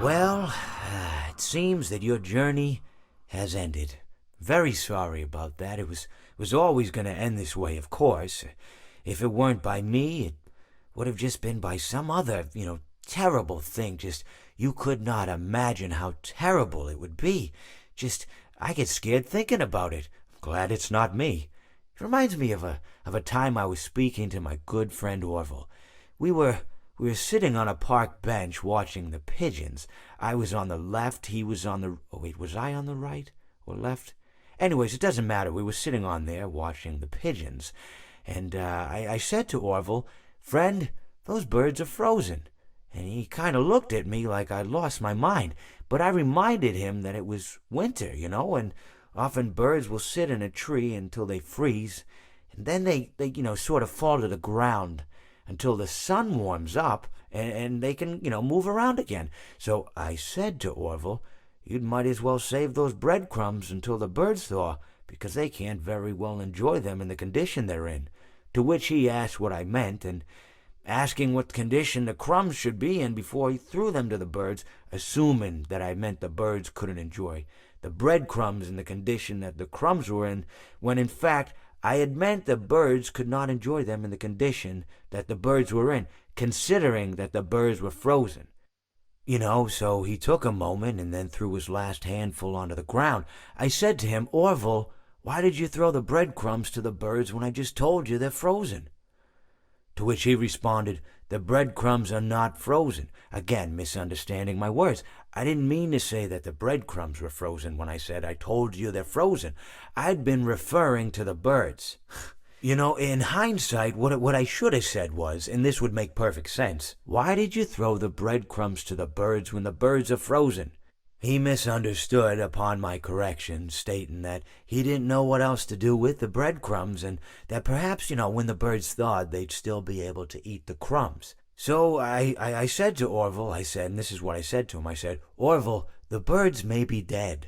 Well, it seems that your journey has ended. Very sorry about that. It was always going to end this way, of course. If it weren't by me, it would have just been by some other, terrible thing. Just, you could not imagine how terrible it would be. Just, I get scared thinking about it. I'm glad it's not me. It reminds me of a time I was speaking to my good friend Orville. We were we were sitting on a park bench watching the pigeons. I was on the left, he was on the... Oh, wait, was I on the right or left? Anyways, it doesn't matter. We were sitting on there watching the pigeons. And I said to Orville, "Friend, those birds are frozen." And he kind of looked at me like I'd lost my mind. But I reminded him that it was winter, and often birds will sit in a tree until they freeze. And then they sort of fall to the ground until the sun warms up and they can, move around again. So I said to Orville, "You might as well save those breadcrumbs until the birds thaw, because they can't very well enjoy them in the condition they're in." To which he asked what I meant, and asking what condition the crumbs should be in before he threw them to the birds, assuming that I meant the birds couldn't enjoy the breadcrumbs in the condition that the crumbs were in, when in fact I had meant the birds could not enjoy them in the condition that the birds were in, considering that the birds were frozen. So he took a moment and then threw his last handful onto the ground. I said to him, "Orville, why did you throw the breadcrumbs to the birds when I just told you they're frozen?" To which he responded, "The breadcrumbs are not frozen." Again, misunderstanding my words. I didn't mean to say that the breadcrumbs were frozen when I said I told you they're frozen. I'd been referring to the birds. In hindsight, what I should have said was, and this would make perfect sense, "Why did you throw the breadcrumbs to the birds when the birds are frozen?" He misunderstood upon my correction, stating that he didn't know what else to do with the breadcrumbs, and that perhaps, when the birds thawed, they'd still be able to eat the crumbs. So I said to Orville, and this is what I said to him, I said, "Orville, the birds may be dead,